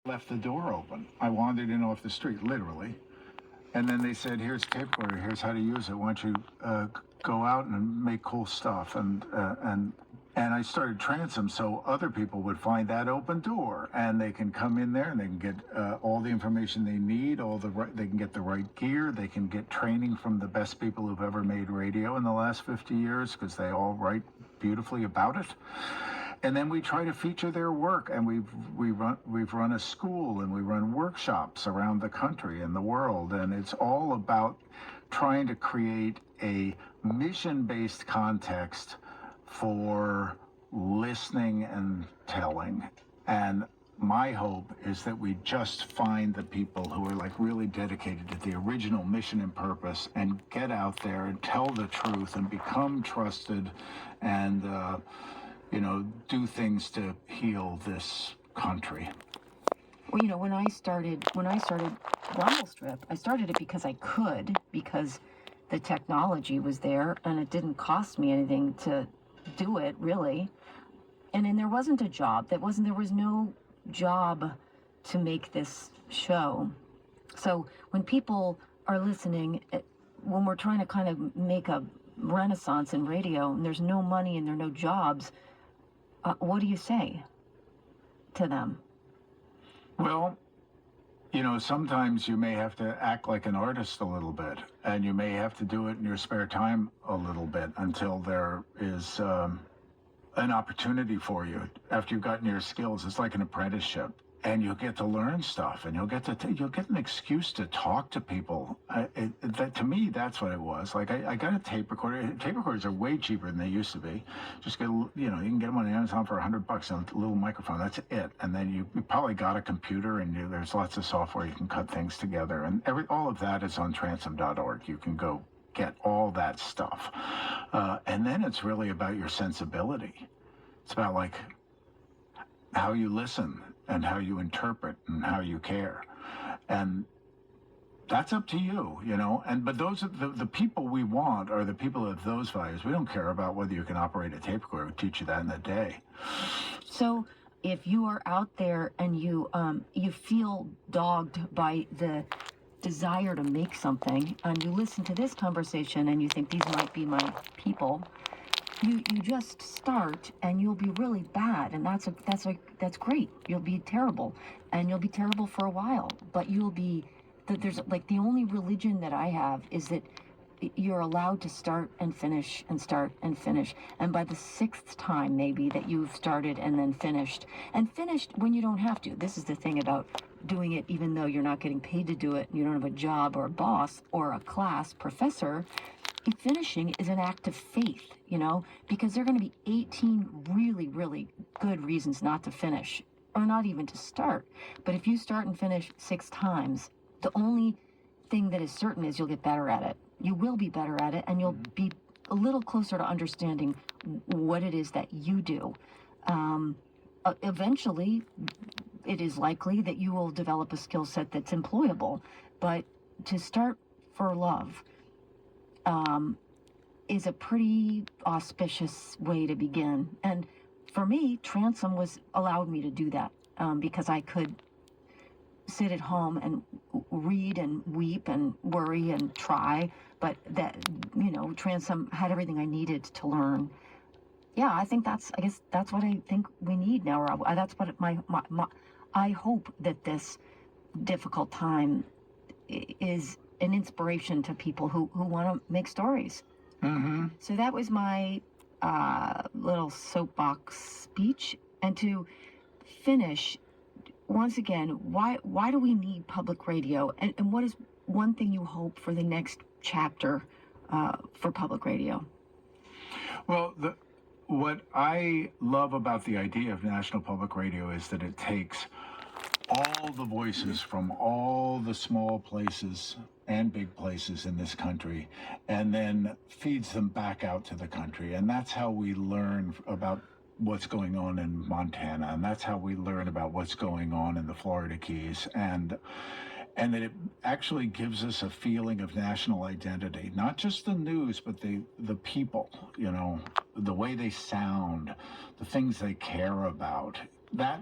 left the door open. I wandered in off the street, literally. And then they said, here's a tape recorder, here's how to use it. Why don't you go out and make cool stuff? And I started Transom so other people would find that open door, and they can come in there and they can get all the information they need, they can get the right gear, they can get training from the best people who've ever made radio in the last 50 years, because they all write beautifully about it. And then we try to feature their work, and we've run a school, and we run workshops around the country and the world, and it's all about trying to create a mission-based context for listening and telling. And my hope is that we just find the people who are like really dedicated to the original mission and purpose, and get out there and tell the truth and become trusted, and do things to heal this country. Well, when I started Rumble Strip, I started it because I could, because the technology was there and it didn't cost me anything to do it, really. And then there wasn't a job. There was no job to make this show. So when people are listening, when we're trying to kind of make a renaissance in radio and there's no money and there are no jobs, what do you say to them? Well, sometimes you may have to act like an artist a little bit, and you may have to do it in your spare time a little bit until there is an opportunity for you. After you've gotten your skills, it's like an apprenticeship, and you'll get to learn stuff, and you'll get an excuse to talk to people. To me, that's what it was. Like, I got a tape recorder. Tape recorders are way cheaper than they used to be. Just get, you can get them on Amazon for $100 and a little microphone. That's it. And then you probably got a computer, and there's lots of software. You can cut things together, and all of that is on transom.org. You can go get all that stuff. And then it's really about your sensibility. It's about like how you listen and how you interpret and how you care. And that's up to you, but those are the people we want are the people of those values. We don't care about whether you can operate a tape recorder. We'll teach you that in a day. So if you are out there and you feel dogged by the desire to make something, and you listen to this conversation and you think these might be my people, you just start and you'll be really bad, and that's great. You'll be terrible, and you'll be terrible for a while, but there's like the only religion that I have is that you're allowed to start and finish and start and finish, and by the sixth time maybe that you've started and then finished when you don't have to. This is the thing about doing it even though you're not getting paid to do it, you don't have a job or a boss or a class professor. Finishing is an act of faith, because there are going to be 18 really, really good reasons not to finish, or not even to start. But if you start and finish 6 times, the only thing that is certain is you'll get better at it. You will be better at it, and you'll be a little closer to understanding what it is that you do. Eventually, it is likely that you will develop a skill set that's employable. But to start for love is a pretty auspicious way to begin. And for me, Transom allowed me to do that, because I could sit at home and read and weep and worry and try, but that, Transom had everything I needed to learn. Yeah, I guess that's what I think we need now. Or that's what I hope that this difficult time is an inspiration to people who want to make stories. Mm-hmm. So that was my little soapbox speech. And to finish, once again, why do we need public radio? And what is one thing you hope for the next chapter for public radio? Well, what I love about the idea of National Public Radio is that it takes all the voices from all the small places and big places in this country, and then feeds them back out to the country. And that's how we learn about what's going on in Montana, and that's how we learn about what's going on in the Florida Keys, and that it actually gives us a feeling of national identity, not just the news, but the people, the way they sound, the things they care about. That